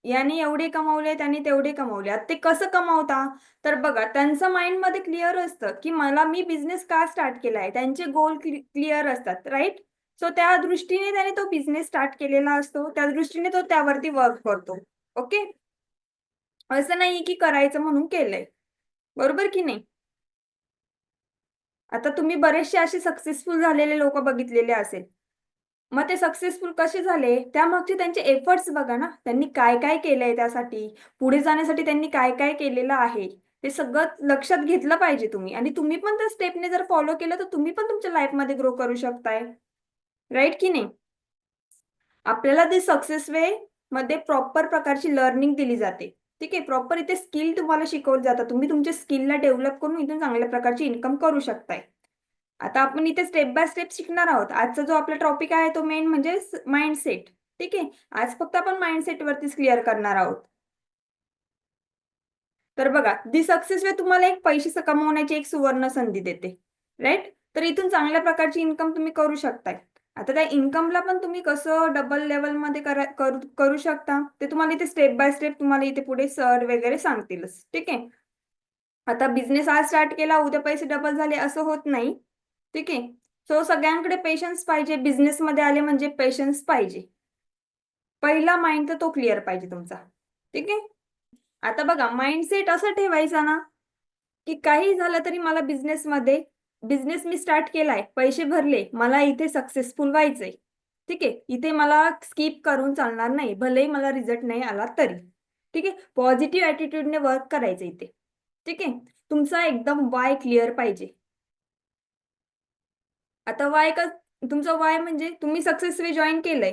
याने एवढे कमावले त्याने तेवढे कमावले. आता ते कसं कमावता? तर बघा, त्यांचं माइंड मध्ये क्लिअर असतं की मला मी बिझनेस का स्टार्ट केलाय, त्यांचे गोल क्लिअर असतात, राईट? सो त्या दृष्टीने त्याने तो बिझनेस स्टार्ट केलेला असतो, त्या दृष्टीने तो त्यावरती वर्क करतो. ओके. असं नाही की करायचं म्हणून केलंय. बरोबर की नाही? आता तुम्ही बरेचसे असे सक्सेसफुल झालेले लोक बघितलेले असेल. मग ते सक्सेसफुल कसे झाले, त्यामागचे त्यांचे एफर्ट्स बघा ना, त्यांनी काय काय केलंय त्यासाठी, पुढे जाण्यासाठी त्यांनी काय काय केलेलं आहे. ते सगळं लक्षात घेतलं पाहिजे तुम्ही, आणि तुम्ही पण त्या स्टेपने जर फॉलो केलं तर तुम्ही पण तुमच्या लाईफमध्ये ग्रो करू शकताय. राईट की नाही? आपल्याला ते सक्सेस वे मध्ये प्रॉपर प्रकारची लर्निंग दिली जाते. ठीक आहे, प्रॉपर इथे स्किल तुम्हाला शिकवलं जातं, तुम्ही तुमच्या स्किलला डेव्हलप करून इथून चांगल्या प्रकारची इन्कम करू शकताय. आता आपण इथे स्टेप बाय स्टेप शिकणार आहोत. आजचा जो आपला टॉपिक आहे तो मेन म्हणजे माइंडसेट. ठीक आहे, आज फक्त आपण माइंडसेट वरतीच क्लिअर करणार आहोत. तर बघा, दी सक्सेस वे तुम्हाला एक पैसे कमवण्याची एक सुवर्ण संधी देते, राईट? तर इथून चांगल्या प्रकारची इन्कम तुम्ही करू शकताय. आता त्या इन्कमला पण तुम्ही कसं डबल लेवल मध्ये करू शकता, ते तुम्हाला इथे स्टेप बाय स्टेप तुम्हाला इथे पुढे सर वगैरे सांगतीलच. ठीक आहे. आता बिझनेस आज स्टार्ट केला उद्या पैसे डबल झाले असं होत नाही. ठीक आहे. सो सगळ्यांकडे पेशन्स पाहिजे, बिझनेस मध्ये आले म्हणजे पेशन्स पाहिजे. पहिला माइंड तर तो क्लिअर पाहिजे तुमचा. ठीक आहे. आता बघा, माइंडसेट असं ठेवायचा ना, की काही झालं तरी मला बिझनेस मी स्टार्ट केलाय, पैसे भरले, मला इथे सक्सेसफुल व्हायचंय. ठीक आहे, इथे मला स्किप करून चालणार नाही, भलेही मला रिझल्ट नाही आला तरी. ठीक आहे, पॉझिटिव्ह ऍटिट्यूडने वर्क करायचं इथे. ठीक आहे, तुमचा एकदम वाय क्लिअर पाहिजे. आता वाय का? तुमचा वाय म्हणजे तुम्ही सक्सेस वे जॉईन केलंय.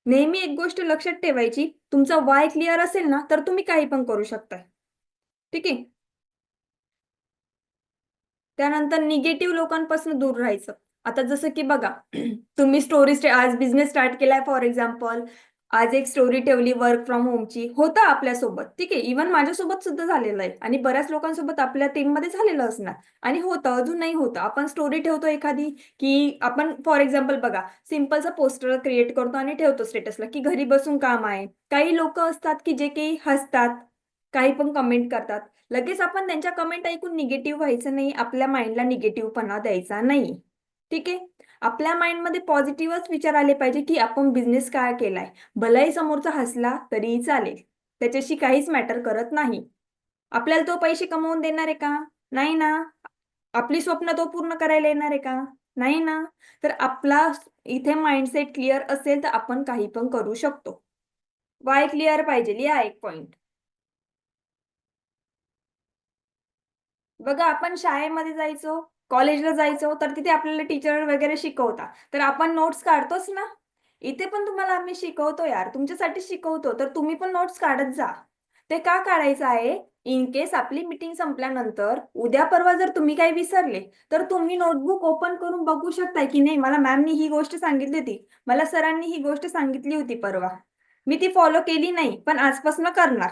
नेहमी एक गोष्ट लक्षात ठेवायची, तुमचा वाय क्लिअर असेल ना तर तुम्ही काही पण करू शकता. ठीक आहे. त्यानंतर निगेटिव्ह लोकांपासून दूर राहायचं. आता जसं की बघा, तुम्ही आज बिझनेस स्टार्ट केलाय फॉर एक्झाम्पल, आज एक स्टोरी ठेवली वर्क फ्रॉम होमची, होतं आपल्यासोबत. ठीक आहे, इव्हन माझ्यासोबत सुद्धा झालेलं आहे आणि बऱ्याच लोकांसोबत आपल्या टीममध्ये झालेलं असणार. आणि होतं, अजूनही होतं. आपण स्टोरी ठेवतो एखादी, की आपण फॉर एक्झाम्पल बघा, सिम्पलचा पोस्टर क्रिएट करतो आणि ठेवतो स्टेटसला की घरी बसून काम आहे. काही लोक असतात की जे काही हसतात, काही पण कमेंट करतात. लगेच आपण त्यांच्या कमेंट ऐकून निगेटिव्ह व्हायचं नाही, आपल्या माइंडला निगेटिव्हपणा द्यायचा नाही. ठीक आहे. आपल्या माइंडमध्ये पॉझिटिव्हच विचार आले पाहिजे की आपण बिझनेस काय केलाय. भलाही समोरचा हसला तरीही चालेल, त्याच्याशी काहीच मॅटर करत नाही. आपल्याला तो पैसे कमवून देणार आहे का? नाही ना. आपली स्वप्न तो पूर्ण करायला येणार आहे का? नाही ना. तर आपला इथे माइंडसेट क्लिअर असेल तर आपण काही पण करू शकतो. वाय क्लिअर पाहिजे, लिहा एक पॉइंट. बघा, आपण शाळेमध्ये जायचो, कॉलेजला जायचो, तर तिथे आपल्याला टीचर वगैरे शिकवता, तर आपण नोट्स काढतोच ना. इथे पण तुम्हाला आम्ही शिकवतो यार, तुमच्यासाठी शिकवतो, तर तुम्ही पण नोट्स काढत जा. ते का काढायचं आहे? इन केस आपली मीटिंग संपल्यानंतर उद्या परवा जर तुम्ही काही विसरले, तर तुम्ही नोटबुक ओपन करून बघू शकताय की नाही, मला मॅमनी ही गोष्ट सांगितली होती, मला सरांनी ही गोष्ट सांगितली होती परवा, मी ती फॉलो केली नाही पण आजपासून करणार.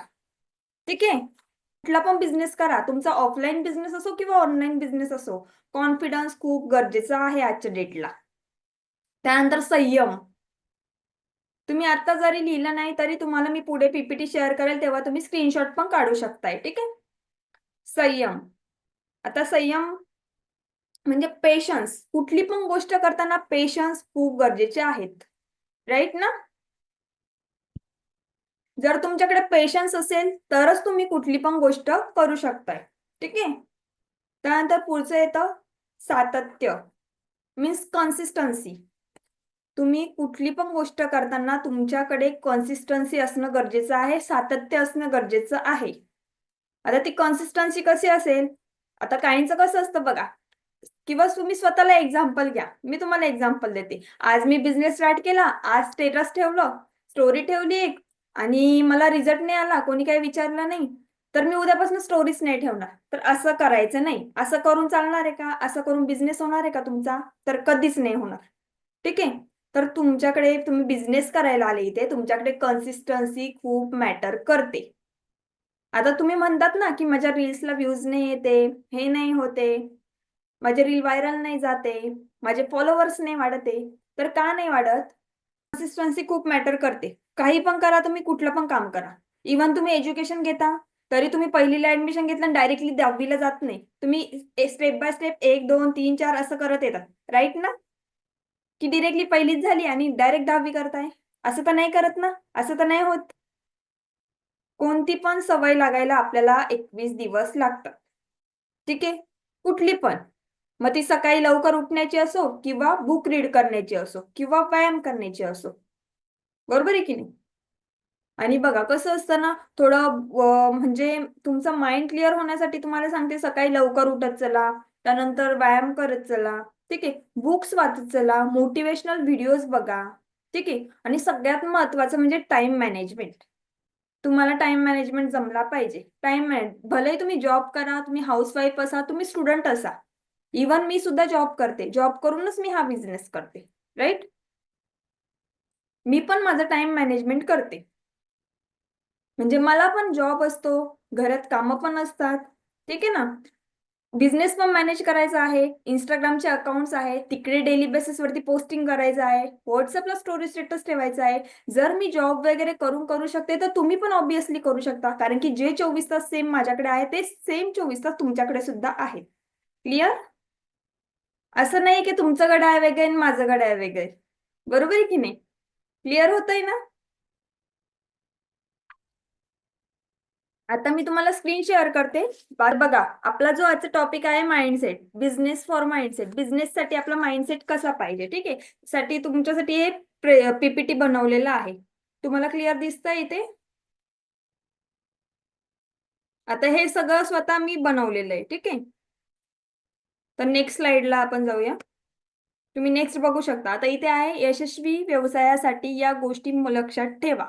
ठीक आहे. कुठला पण बिझनेस करा, तुमचा ऑफलाईन बिझनेस असो किंवा ऑनलाईन बिझनेस असो, कॉन्फिडन्स खूप गरजेचा आहे आजच्या डेटला. त्यानंतर संयम. तुम्ही आता जरी लिहिलं नाही तरी तुम्हाला मी पुढे पीपीटी शेअर करेल तेव्हा तुम्ही स्क्रीनशॉट पण काढू शकताय. ठीक आहे. संयम. आता संयम म्हणजे पेशन्स. कुठली पण गोष्ट करताना पेशन्स खूप गरजेचे आहेत, राईट ना? जर तुमच्याकडे पेशन्स असेल तरच तुम्ही कुठली पण गोष्ट करू शकताय. ठीक आहे. त्यानंतर पुढचं येतं सातत्य, मीन्स कन्सिस्टन्सी. तुम्ही कुठली पण गोष्ट करताना तुमच्याकडे कन्सिस्टन्सी असणं गरजेचं आहे, सातत्य असणं गरजेचं आहे. आता ती कन्सिस्टन्सी कशी असेल? आता काहींचं कसं असतं बघा, किंवा तुम्ही स्वतःला एक्झाम्पल घ्या, मी तुम्हाला एक्झाम्पल देते. आज मी बिझनेस स्टार्ट केला, आज स्टेटस ठेवलं, स्टोरी ठेवली एक, आणि मला रिझल्ट नाही आला, कोणी काही विचारलं नाही, तर मी उद्यापासून स्टोरीच नाही ठेवणार. तर असं करायचं नाही. असं करून चालणार आहे का? असं करून बिझनेस होणार आहे का तुमचा? तर कधीच नाही होणार. ठीक आहे. तर तुमच्याकडे, तुम्ही बिझनेस करायला आले इथे, तुमच्याकडे कन्सिस्टन्सी खूप मॅटर करते. आता तुम्ही म्हणतात ना की माझ्या रील्सला व्ह्यूज नाही येते, हे नाही होते, माझे रील व्हायरल नाही जाते, माझे फॉलोअर्स नाही वाढते. तर का नाही वाढत? कन्सिस्टन्सी खूप मॅटर करते. काही पण करा, तुम्ही कुठलं पण काम करा. इव्हन तुम्ही एज्युकेशन घेता तरी तुम्ही पहिलीला ऍडमिशन घेतलं आणि डायरेक्टली 10वीला जात नाही. तुम्ही स्टेप बाय स्टेप 1 2 3 4 असं करत येतात. राईट ना? की डिरेक्टली पहिलीच झाली आणि डायरेक्ट 10वी करताय. असं तर नाही करत ना? असं तर नाही होत. कोणती पण सवय लागायला आपल्याला 21 दिवस लागतात. ठीक आहे? कुठली पण. मग ती सकाळी लवकर उठण्याची असो किंवा बुक रीड करण्याची असो किंवा व्यायाम करण्याची असो. बरोबर आहे की नाही? आणि बघा कसं असतं ना, थोडं म्हणजे तुमचं माइंड क्लिअर होण्यासाठी तुम्हाला सांगते, सकाळी लवकर उठत चला, त्यानंतर व्यायाम करत चला. ठीक आहे? बुक्स वाचत चला, मोटिवेशनल व्हिडिओज बघा. ठीक आहे? आणि सगळ्यात महत्त्वाचं म्हणजे टाईम मॅनेजमेंट. तुम्हाला टाईम मॅनेजमेंट जमला पाहिजे. भलेही तुम्ही जॉब करा, तुम्ही हाऊसवाईफ असा, तुम्ही स्टुडंट असा. इव्हन मी सुद्धा जॉब करते. जॉब करूनच मी हा बिझनेस करते. राईट? मी पण माझं टाईम मॅनेजमेंट करते. म्हणजे मला पण जॉब असतो, घरात कामं पण असतात. ठीक आहे ना? बिझनेस पण मॅनेज करायचा आहे. Instagramचे अकाउंट्स आहेत. तिकडे डेली बेसिसवरती पोस्टिंग करायचं आहे. WhatsAppला स्टोरी स्टेटस ठेवायचा आहे. जर मी जॉब वगैरे करू शकते, तर तुम्ही पण ऑब्व्हियसली करू शकता. कारण की जे 24 तास सेम माझ्याकडे आहे, ते सेम 24 तास तुमच्याकडे सुद्धा आहेत. क्लिअर? असं नाही की तुमचं गड आहे वेगळे आणि माझं गड आहे वेगळे. बरोबर आहे की नाही? क्लिअर होतंय ना? आता मी तुम्हाला स्क्रीन शेअर करते. बघा, आपला जो आजचा टॉपिक आहे माइंडसेट. Business for mindset. बिझनेससाठी आपला माइंडसेट कसा पाहिजे. ठीक आहे? तुमच्यासाठी हे पीपीटी बनवलेलं आहे. तुम्हाला क्लिअर दिसतंय इथे? आता हे सगळं स्वतः मी बनवलेलं आहे. ठीक आहे? तर नेक्स्ट स्लाइडला आपण जाऊया. तुम्ही नेक्स्ट बघू शकता. आता इथे आहे, यशस्वी व्यवसायासाठी या गोष्टी लक्षात ठेवा.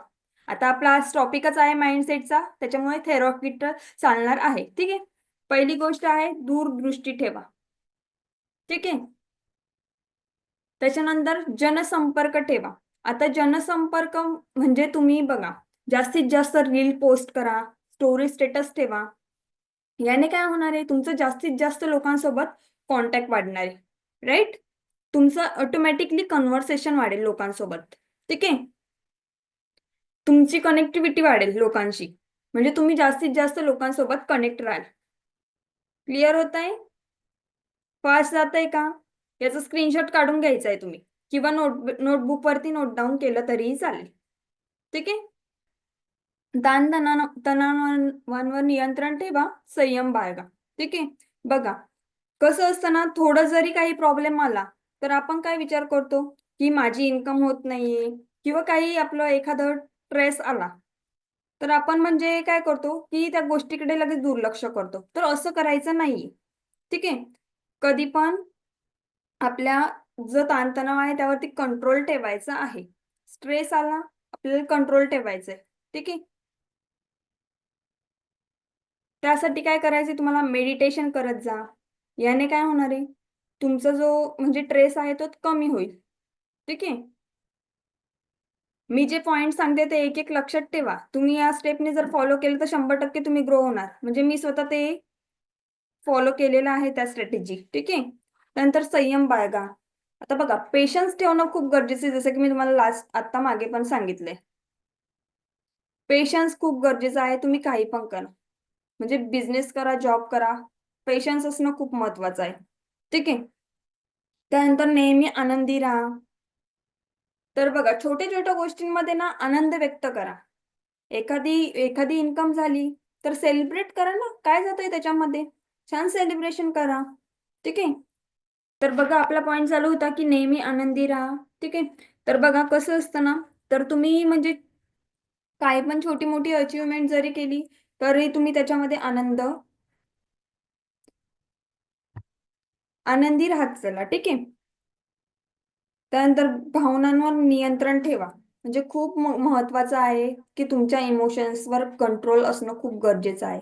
आता आपला आज टॉपिकच आहे माइंडसेटचा, त्याच्यामुळे थेरॉक्विटर चालणार आहे. ठीक आहे? पहिली गोष्ट आहे, दूरदृष्टी ठेवा. ठीक आहे? त्याच्यानंतर जनसंपर्क ठेवा. आता जनसंपर्क म्हणजे तुम्ही बघा, जास्तीत जास्त रील पोस्ट करा, स्टोरी स्टेटस ठेवा. याने काय होणार आहे, तुमचं जास्तीत जास्त लोकांसोबत कॉन्टॅक्ट वाढणार आहे. राईट? तुमचं ऑटोमॅटिकली कन्व्हर्सेशन वाढेल लोकांसोबत. ठीक आहे? तुमची कनेक्टिव्हिटी वाढेल लोकांशी. म्हणजे तुम्ही जास्तीत जास्त लोकांसोबत कनेक्ट राहाल. क्लिअर होत आहे? फास्ट जातंय का? याचा स्क्रीनशॉट काढून घ्यायचा आहे तुम्ही, किंवा नोटबुकवरती नोट डाऊन केलं तरीही चालेल. ठीक आहे? तणावांवर नियंत्रण ठेवा, संयम बाळगा. ठीक आहे? बघा, कसं असतं ना, थोडं जरी काही प्रॉब्लेम आला तर आपण काय विचार करतो, की माझी इन्कम होत नाहीये किंवा काही आपलं एखादं स्ट्रेस आला, तर आपण म्हणजे काय करतो, की त्या गोष्टीकडे लगेच दुर्लक्ष करतो. तर असं करायचं नाहीये. ठीक आहे? कधी पण आपल्या जो ताणतणाव आहे त्यावरती कंट्रोल ठेवायचा आहे. स्ट्रेस आला, आपल्याला कंट्रोल ठेवायचा आहे. ठीक आहे? त्यासाठी काय करायचंय तुम्हाला, मेडिटेशन करत जा. याने काय होणार आहे, तुमचा जो म्हणजे ट्रेस आहे तो कमी होईल. ठीक आहे? मी जे पॉइंट सांगते ते एक एक लक्षात ठेवा. तुम्ही या स्टेपने जर फॉलो केलं तर 100% तुम्ही ग्रो होणार. म्हणजे मी स्वतः ते फॉलो केलेलं आहे त्या स्ट्रॅटेजी. ठीक आहे? त्यानंतर संयम बाळगा. आता बघा, पेशन्स ठेवणं खूप गरजेचं आहे, जसं की मी तुम्हाला आता मागे पण सांगितलंय. पेशन्स खूप गरजेचं आहे. तुम्ही काही पण करा, म्हणजे बिझनेस करा, जॉब करा, पेशन्स असणं खूप महत्वाचं आहे. ठीक आहे? त्यानंतर नेहमी आनंदी राहा. तर बघा, छोट्या छोट्या गोष्टींमध्ये ना आनंद व्यक्त करा. एखादी एखादी इन्कम झाली तर सेलिब्रेट करा ना, काय जातंय त्याच्यामध्ये? छान सेलिब्रेशन करा. ठीक आहे? तर बघा, आपला पॉइंट चालू होता की नेहमी आनंदी राहा. ठीक आहे? तर बघा कसं असतं ना, तर तुम्ही म्हणजे काही पण छोटी मोठी अचिव्हमेंट जरी केली तरी तुम्ही त्याच्यामध्ये आनंदी राहत चला. ठीक आहे? त्यानंतर भावनांवर नियंत्रण ठेवा. म्हणजे खूप महत्वाचं आहे की तुमच्या इमोशन्सवर कंट्रोल असणं खूप गरजेचं आहे.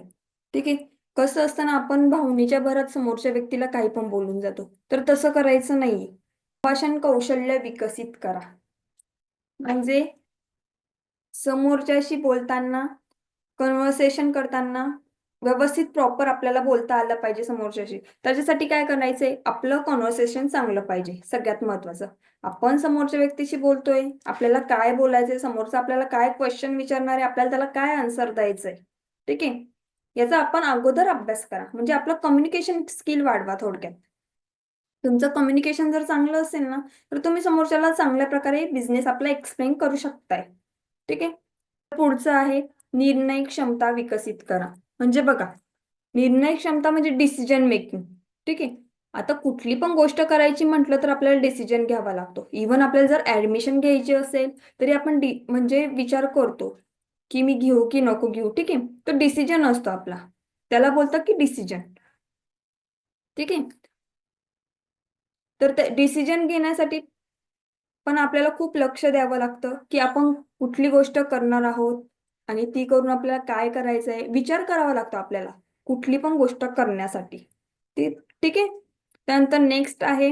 ठीक आहे? कसं असतं ना, आपण भावनेच्या भरात समोरच्या व्यक्तीला काही पण बोलून जातो. तर तसं करायचं नाहीये. संभाषण कौशल्य विकसित करा. म्हणजे समोरच्याशी बोलताना, कन्व्हर्सेशन करताना व्यवस्थित प्रॉपर आपल्याला बोलता आलं पाहिजे समोरच्याशी. त्याच्यासाठी काय करायचंय, आपलं कॉन्व्हर्सेशन चांगलं पाहिजे. सगळ्यात महत्वाचं, आपण समोरच्या व्यक्तीशी बोलतोय, आपल्याला काय बोलायचंय, समोरचा आपल्याला काय क्वेश्चन विचारणार आहे, आपल्याला त्याला काय आन्सर द्यायचंय. ठीक आहे, याचा आपण अगोदर अभ्यास करा, म्हणजे आपलं कम्युनिकेशन स्किल वाढवा. थोडक्यात तुमचं कम्युनिकेशन जर चांगलं असेल ना, तर तुम्ही समोरच्याला चांगल्या प्रकारे बिझनेस आपला एक्सप्लेन करू शकताय. ठीक आहे, पुढचं आहे निर्णय क्षमता विकसित करा. म्हणजे बघा, निर्णय क्षमता म्हणजे डिसिजन मेकिंग. ठीक आहे, आता कुठली पण गोष्ट करायची म्हटलं तर आपल्याला डिसिजन घ्यावा लागतो. इव्हन आपल्याला जर ऍडमिशन घ्यायची असेल तरी आपण म्हणजे विचार करतो की मी घेऊ की नको घेऊ. ठीक आहे, तो डिसिजन असतो आपला, त्याला बोलतात की डिसिजन. ठीक आहे, तर ते डिसिजन घेण्यासाठी पण आपल्याला खूप लक्ष द्यावं लागतं की आपण कुठली गोष्ट करणार आहोत आणि ती करून आपल्याला काय करायचंय, विचार करावा लागतो आपल्याला कुठली पण गोष्ट करण्यासाठी. ठीक आहे, त्यानंतर नेक्स्ट आहे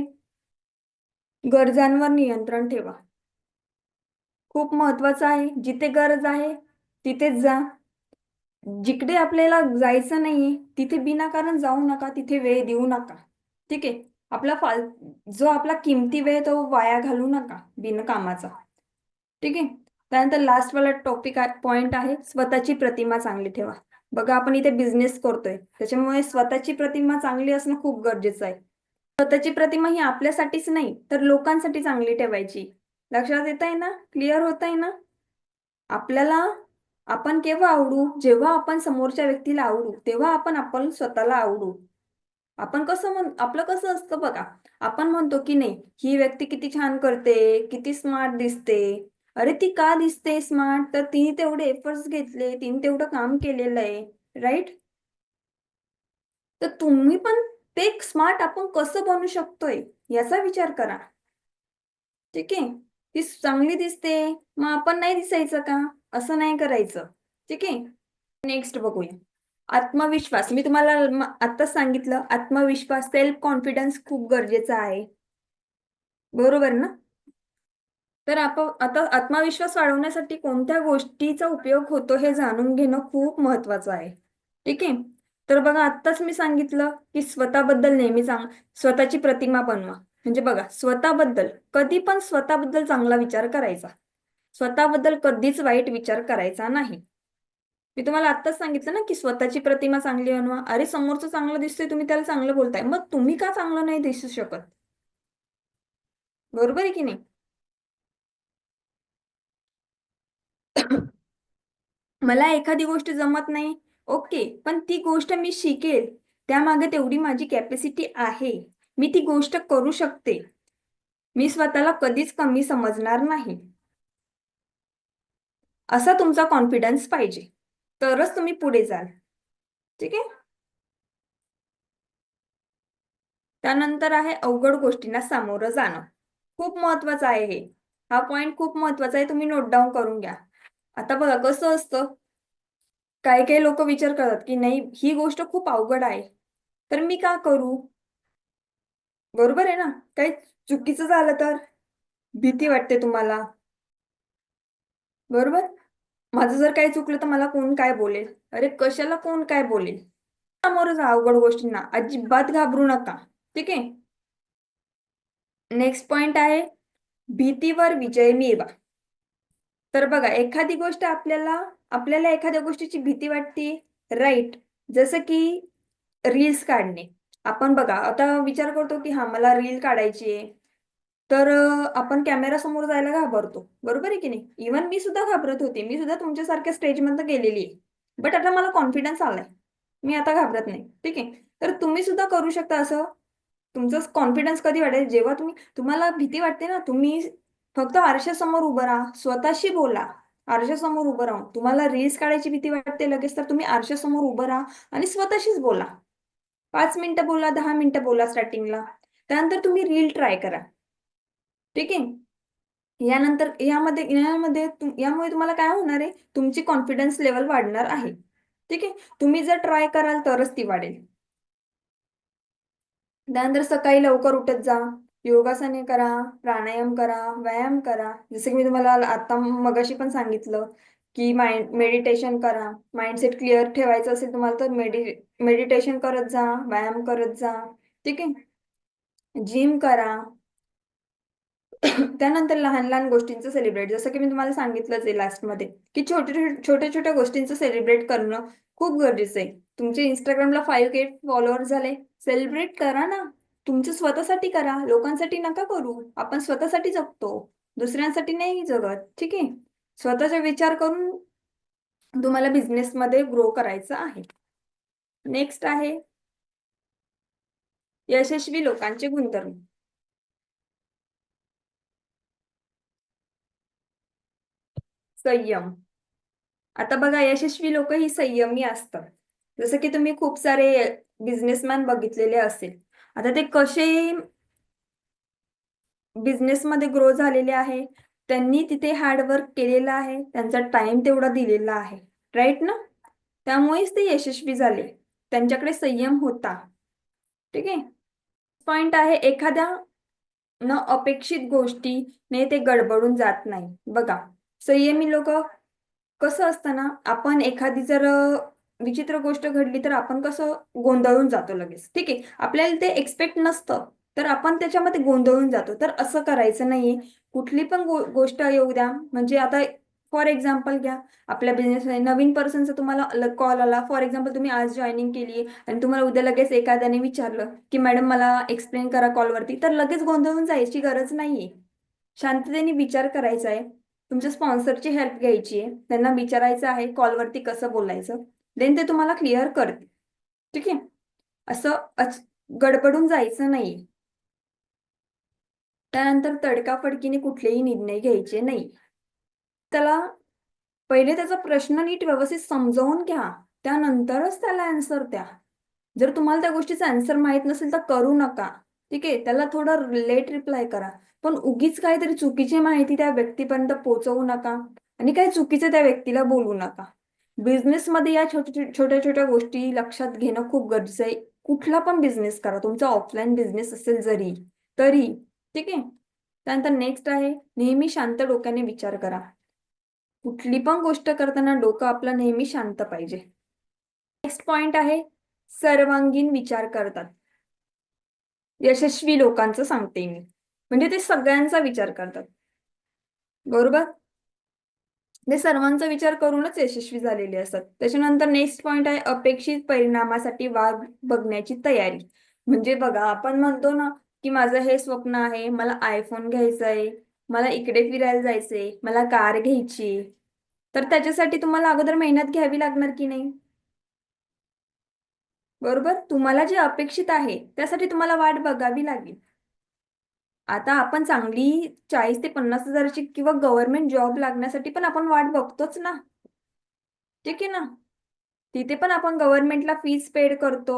गरजांवर नियंत्रण ठेवा. खूप महत्वाचं आहे, जिथे गरज आहे तिथेच जा. जिकडे आपल्याला जायचं नाहीये तिथे बिनाकारण जाऊ नका, तिथे वेळ देऊ नका. ठीक आहे, जो आपला किमती वेळ तो वाया घालू नका बिनकामाचा. ठीक आहे, त्यानंतर लास्ट वाला टॉपिक पॉइंट आहे स्वतःची प्रतिमा चांगली ठेवा. बघा, आपण इथे बिझनेस करतोय, त्याच्यामुळे स्वतःची प्रतिमा चांगली असणं खूप गरजेचं आहे. स्वतःची प्रतिमा ही आपल्यासाठीच नाही तर लोकांसाठी चांगली ठेवायची. लक्षात येत आहे ना, क्लिअर होत आहे ना. आपल्याला आपण केव्हा आवडू, जेव्हा आपण समोरच्या व्यक्तीला आवडू तेव्हा आपण स्वतःला आवडू. आपण आपलं कसं असतं बघा, आपण म्हणतो की नाही ही व्यक्ती किती छान करते, किती स्मार्ट दिसते. अरे ती का दिसते स्मार्ट, तर तिने तेवढे एफर्ट्स घेतले, तिने तेवढं काम केलेलं आहे. राईट, तर तुम्ही पण ते स्मार्ट आपण कसं बनू शकतोय याचा विचार करा. ठीक आहे, ती चांगली दिसते मग आपण नाही दिसायचं का, असं नाही करायचं. ठीक आहे, नेक्स्ट बघूया आत्मविश्वास. मी तुम्हाला आत्ताच सांगितलं, आत्मविश्वास सेल्फ कॉन्फिडन्स खूप गरजेचा आहे. बरोबर ना. तर आपण आता आत्मविश्वास वाढवण्यासाठी कोणत्या गोष्टीचा उपयोग होतो हे जाणून घेणं खूप महत्वाचं आहे. ठीक आहे, तर बघा आत्ताच मी सांगितलं की स्वतःबद्दल नेहमी स्वतःची प्रतिमा बनवा. म्हणजे बघा, स्वतःबद्दल कधी पण स्वतःबद्दल चांगला विचार करायचा, स्वतःबद्दल कधीच वाईट विचार करायचा नाही. मी तुम्हाला आत्ताच सांगितलं ना की स्वतःची प्रतिमा चांगली बनवा. अरे समोरचं चांगलं दिसतंय, तुम्ही त्याला चांगलं बोलताय, मग तुम्ही का चांगलं नाही दिसू शकत. बरोबर आहे की नाही. मला एखादी गोष्ट जमत नाही, ओके, पण ती गोष्ट मी शिकेल, त्यामागे तेवढी माझी कॅपॅसिटी आहे, मी ती गोष्ट करू शकते. मी स्वतःला कधीच कमी समजणार नाही, असा तुमचा कॉन्फिडन्स पाहिजे, तरच तुम्ही पुढे जाल. ठीक आहे, त्यानंतर आहे अवघड गोष्टींना सामोरं जाणं. खूप महत्वाचं आहे हे, हा पॉइंट खूप महत्वाचा आहे, तुम्ही नोट डाऊन करून घ्या. आता बघा कसं असतं, काही काही लोक विचार करतात की नाही ही गोष्ट खूप अवघड आहे तर मी का करू. बरोबर आहे ना, काही चुकीचं झालं तर भीती वाटते तुम्हाला. बरोबर, माझं जर काही चुकलं तर मला कोण काय बोलेल, अरे कशाला कोण काय बोलेल. सामोरं जा अवघड गोष्टींना, अजिबात घाबरू नका. ठीक आहे, नेक्स्ट पॉइंट आहे भीतीवर विजय मिळवा. तर बघा, एखादी गोष्ट आपल्याला आपल्याला एखाद्या गोष्टीची भीती वाटते, राईट. जसं की रील्स काढणे. आपण बघा आता विचार करतो की हा मला रील काढायची आहे, तर आपण कॅमेरा समोर जायला घाबरतो. बरोबर आहे की नाही. इव्हन मी सुद्धा घाबरत होते, मी सुद्धा तुमच्यासारख्या स्टेजमध्ये गेलेली आहे. बट आता मला कॉन्फिडन्स आलाय, मी आता घाबरत नाही. ठीक आहे, तर तुम्ही सुद्धा करू शकता असं. तुमचं कॉन्फिडन्स कधी वाढेल, जेव्हा तुम्हाला भीती वाटते ना, तुम्ही फक्त आरशासमोर उभं राहा, स्वतःशी बोला. आरशासमोर उभं राहून तुम्हाला रील्स काढायची भीती वाटते लगेच, तर तुम्ही आरशासमोर उभं राहा आणि स्वतःशीच बोला. 5 मिनिटं बोला, 10 मिनिटं बोला स्टार्टिंगला. त्यानंतर तुम्ही रील ट्राय करा. ठीक आहे, यानंतर यामुळे तुम्हाला काय होणार आहे, तुमची कॉन्फिडन्स लेवल वाढणार आहे. ठीक आहे, तुम्ही जर ट्राय कराल तरच ती वाढेल. त्यानंतर सकाळी लवकर उठत जा, योगासने करा, प्राणायाम करा, व्यायाम करा. जसं की मी तुम्हाला आता मगाशी पण सांगितलं की मेडिटेशन करा. माइंडसेट क्लिअर ठेवायचं असेल तुम्हाला तर मेडिटेशन करत जा, व्यायाम करत जा. ठीक आहे. जिम करा. त्यानंतर लहान लहान गोष्टींचं सेलिब्रेट, जसं की मी तुम्हाला सांगितलंच आहे लास्टमध्ये, की छोट्या छोट्या गोष्टींचं सेलिब्रेट करणं खूप गरजेचं आहे. तुमचे इंस्टाग्रामला 5K फॉलोअर्स झाले, सेलिब्रेट करा ना. तुमचं स्वतःसाठी करा, लोकांसाठी नका करू. आपण स्वतःसाठी जगतो, दुसऱ्यांसाठी नाही जगत. ठीक आहे. स्वतःचा विचार करून तुम्हाला बिझनेसमध्ये ग्रो करायचं आहे. नेक्स्ट आहे यशस्वी लोकांचे गुणधर्म. संयम. आता बघा, यशस्वी लोक ही संयमी असतात. जसं की तुम्ही खूप सारे बिझनेसमॅन बघितलेले असेल. आता ते कसे बिझनेसमध्ये ग्रो झालेले आहे, त्यांनी तिथे हार्डवर्क केलेलं आहे, त्यांचा टाइम तेवढा दिलेला आहे. राईट ना? त्यामुळेच ते यशस्वी झाले. त्यांच्याकडे संयम होता. ठीक आहे. पॉइंट आहे, एखाद्या न अपेक्षित गोष्टीने ते गडबडून जात नाही. बघा, संयमी लोक कसं असतं ना, आपण एखादी जर विचित्र गोष्ट घडली तर आपण कसं गोंधळून जातो लगेच. ठीक आहे. आपल्याला ते एक्सपेक्ट नसतं, तर आपण त्याच्यामध्ये गोंधळून जातो. तर असं करायचं नाहीये. कुठली पण गोष्ट येऊ द्या. म्हणजे आता फॉर एक्झाम्पल घ्या, आपल्या बिझनेसमध्ये नवीन पर्सनचा तुम्हाला कॉल आला. फॉर एक्झाम्पल तुम्ही आज जॉईनिंग केली आणि तुम्हाला उद्या लगेच एखाद्याने विचारलं की मॅडम मला एक्सप्लेन करा कॉलवरती, तर लगेच गोंधळून जायची गरज नाहीये. शांततेने विचार करायचा आहे. तुमच्या स्पॉन्सरची हेल्प घ्यायची आहे, त्यांना विचारायचं आहे कॉलवरती कसं बोलायचं. देन ते तुम्हाला क्लिअर करते. ठीक आहे. असं गडबडून जायचं नाही. त्यानंतर तडकाफडकीने कुठलेही निर्णय घ्यायचे नाही. त्याला पहिले त्याचा प्रश्न नीट व्यवस्थित समजावून घ्या, त्यानंतरच त्याला आन्सर द्या. जर तुम्हाला त्या गोष्टीचा आन्सर माहित नसेल तर करू नका. ठीक आहे. त्याला थोडं लेट रिप्लाय करा. पण उगीच काहीतरी चुकीची माहिती त्या व्यक्तीपर्यंत पोहोचवू नका आणि काही चुकीचं त्या व्यक्तीला बोलू नका. बिझनेसमध्ये या छोट्या छोट्या गोष्टी लक्षात घेणं खूप गरजेचं आहे. कुठला पण बिझनेस करा, तुमचा ऑफलाईन बिझनेस असेल जरी तरी. ठीक आहे. त्यानंतर नेक्स्ट आहे, नेहमी शांत डोक्याने विचार करा. कुठली पण गोष्ट करताना डोकं आपलं नेहमी शांत पाहिजे. नेक्स्ट पॉइंट आहे, सर्वांगीण विचार करतात. यशस्वी लोकांचं सांगते मी, म्हणजे ते सगळ्यांचा विचार करतात. बरोबर. ते सर्वांचा विचार करूनच यशस्वी झालेले असतात. त्याच्यानंतर नेक्स्ट पॉइंट आहे, अपेक्षित परिणामासाठी वाट बघण्याची तयारी. म्हणजे बघा, आपण म्हणतो ना की माझं हे स्वप्न आहे, मला आयफोन घ्यायचा आहे, मला इकडे फिरायला जायचंय, मला कार घ्यायची, तर त्याच्यासाठी तुम्हाला अगोदर मेहनत घ्यावी लागणार की नाही? बरोबर. तुम्हाला जे अपेक्षित आहे त्यासाठी तुम्हाला वाट बघावी लागेल. आता आपण चांगली 40 ते 50 हजाराची किंवा गव्हर्नमेंट जॉब लागण्यासाठी पण आपण वाट बघतोच ना. ठीक आहे ना. तिथे पण आपण गव्हर्नमेंटला फीस पेड करतो,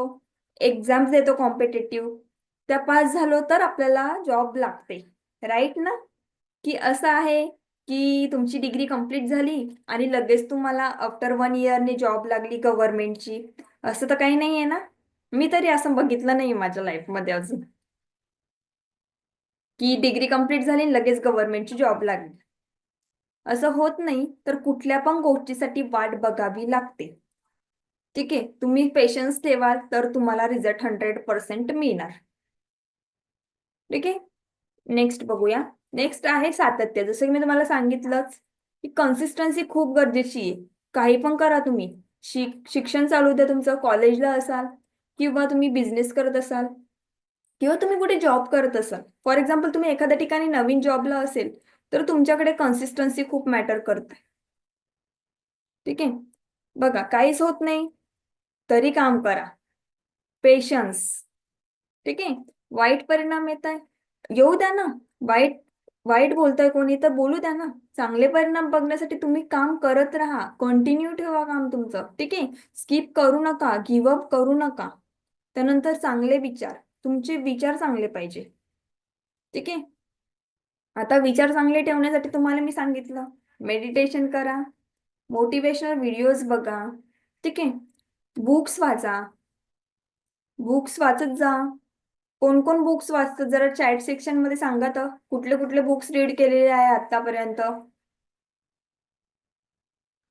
एक्झाम्स देतो कॉम्पिटेटिव्ह, त्या पास झालो तर आपल्याला जॉब लागते. राईट ना? की असं आहे की तुमची डिग्री कंप्लीट झाली आणि लगेच तुम्हाला आफ्टर 1 इयरने जॉब लागली गव्हर्नमेंटची, असं तर काही नाही आहे ना. मी तरी असं बघितलं नाही माझ्या लाईफमध्ये अजून, की डिग्री कंप्लीट झाली आणि लगेच गव्हर्नमेंटची जॉब लागली. असं होत नाही. तर कुठल्या पण गोष्टीसाठी वाट बघावी लागते. ठीक आहे. तुम्ही पेशन्स ठेवाल तर तुम्हाला रिझल्ट 100% मिळणार. ठीक आहे. नेक्स्ट बघूया. नेक्स्ट आहे सातत्य. जसं की मी तुम्हाला सांगितलंच की कन्सिस्टन्सी खूप गरजेची आहे. काही पण करा तुम्ही. शिक्षण चालू द्या तुमचं, कॉलेजला असाल किंवा तुम्ही बिझनेस करत असाल किंवा तुम्ही कुठे जॉब करत असाल. फॉर एक्झाम्पल तुम्ही एखाद्या ठिकाणी नवीन जॉबला असेल तर तुमच्याकडे कन्सिस्टन्सी खूप मॅटर करते. ठीक आहे. बघा, काहीच होत नाही तरी काम करा. पेशन्स. ठीक आहे. वाईट परिणाम येत आहे, येऊ द्या ना. वाईट वाईट बोलताय कोणी तर बोलू द्या ना. चांगले परिणाम बघण्यासाठी तुम्ही काम करत राहा, कंटिन्यू ठेवा काम तुमचं. ठीक आहे. स्किप करू नका, गिव्हअप करू नका. त्यानंतर चांगले विचार, तुमचे विचार चांगले पाहिजे. ठीक आहे. आता विचार चांगले ठेवण्यासाठी तुम्हाला मी सांगितलं, मेडिटेशन करा, मोटिवेशनल व्हिडिओज बघा. ठीक आहे. बुक्स वाचा. बुक्स वाचत जा. कोण कोण बुक्स वाचतात जरा चॅट सेक्शन मध्ये सांगा तर, कुठले कुठले बुक्स रीड केलेले आहे आतापर्यंत.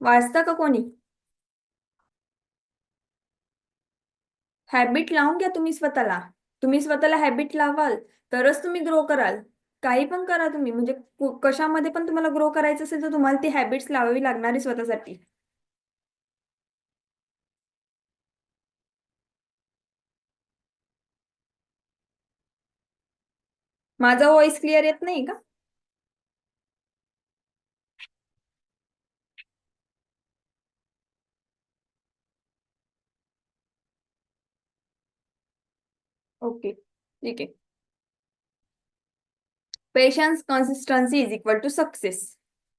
वाचता का कोणी? हॅबिट लावून घ्या तुम्ही स्वतःला. तुम्ही स्वतःला हॅबिट लावाल तरच तुम्ही ग्रो कराल. काही पण करा तुम्ही, म्हणजे कशामध्ये पण तुम्हाला ग्रो करायचं असेल तर तुम्हाला ती हॅबिट्स लावावी लागणार आहे स्वतःसाठी. माझा व्हॉइस क्लिअर येत नाही का? ओके, ठीक आहे. Patience consistency is equal to success.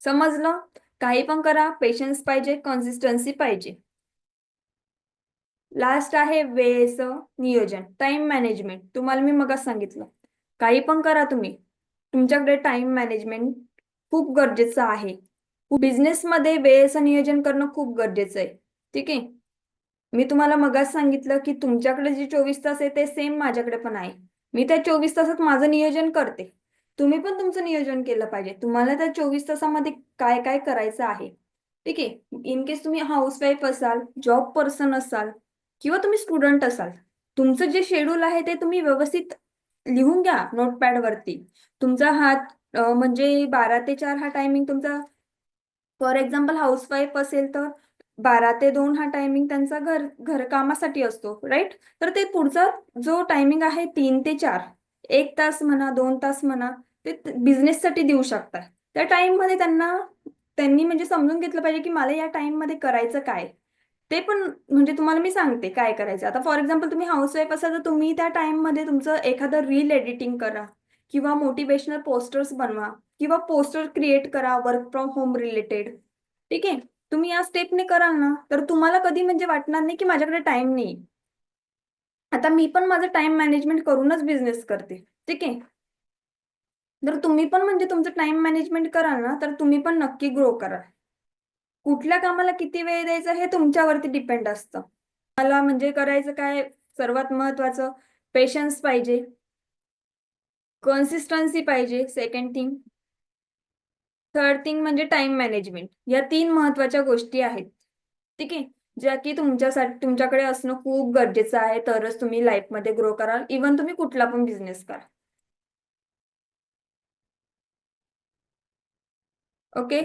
समजलं? काही पण करा, पेशन्स पाहिजे, कन्सिस्टन्सी पाहिजे. लास्ट आहे वेळेचं नियोजन, टाइम मॅनेजमेंट. तुम्हाला मी मगच सांगितलं, काही पण करा तुम्ही, तुमच्याकडे टाइम मॅनेजमेंट खूप गरजेचं आहे. बिझनेसमध्ये वेळेचं नियोजन करणं खूप गरजेचं आहे. ठीक आहे. मी तुम्हाला मगाच सांगितलं की तुमच्याकडे जे 24 तास आहे ते सेम माझ्याकडे पण आहे. मी त्या 24 तासात माझं नियोजन करते. तुम्ही पण तुमचं नियोजन केलं पाहिजे. तुम्हाला त्या 24 तासामध्ये काय काय करायचं आहे. ठीक आहे. इन केस तुम्ही हाऊसवाईफ असाल, जॉब पर्सन असाल किंवा तुम्ही स्टुडंट असाल, तुमचं जे शेड्यूल आहे ते तुम्ही व्यवस्थित लिहून घ्या नोटपॅडवरती. तुमचा म्हणजे 12 ते 4 हा टायमिंग तुमचा, फॉर एक्झाम्पल हाऊसवाईफ असेल तर 12 ते 2 हा टायमिंग त्यांचा घरकामासाठी असतो, राईट? तर ते पुढचा जो टायमिंग आहे 3 ते 4, 1 तास म्हणा, 2 तास म्हणा, ते बिझनेससाठी देऊ शकतात. त्या टाइममध्ये त्यांनी म्हणजे समजून घेतलं पाहिजे की मला या टाइममध्ये करायचं काय. ते पण म्हणजे तुम्हाला मी सांगते काय करायचं. आता फॉर एक्झाम्पल तुम्ही हाऊसवाईफ असाल तर तुम्ही त्या टाइममध्ये तुमचं एखादं रील एडिटिंग करा किंवा मोटिवेशनल पोस्टर्स बनवा किंवा पोस्टर क्रिएट करा वर्क फ्रॉम होम रिलेटेड. ठीक आहे. तुम्ही या स्टेपने कराल ना तर तुम्हाला कधी म्हणजे वाटणार नाही की माझ्याकडे टाइम नाही. आता मी पण माझं टाइम मॅनेजमेंट करूनच बिझनेस करते. ठीक आहे. जर तुम्ही पण म्हणजे तुमचं टाइम मॅनेजमेंट कराल ना तर तुम्ही पण नक्की ग्रो कराल. कुठल्या कामाला किती वेळ द्यायचा हे तुमच्यावरती डिपेंड असतं. मला म्हणजे करायचं काय, सर्वात महत्वाचं पेशन्स पाहिजे, कन्सिस्टन्सी पाहिजे, सेकंड थिंग. थर्ड थिंग म्हणजे टाइम मॅनेजमेंट. या 3 महत्वाच्या गोष्टी आहेत. ठीक आहे. ज्या की तुमच्याकडे असणं खूप गरजेचं आहे, तरच तुम्ही लाईफमध्ये ग्रो कराल. इव्हन तुम्ही कुठला पण बिझनेस करा. ओके.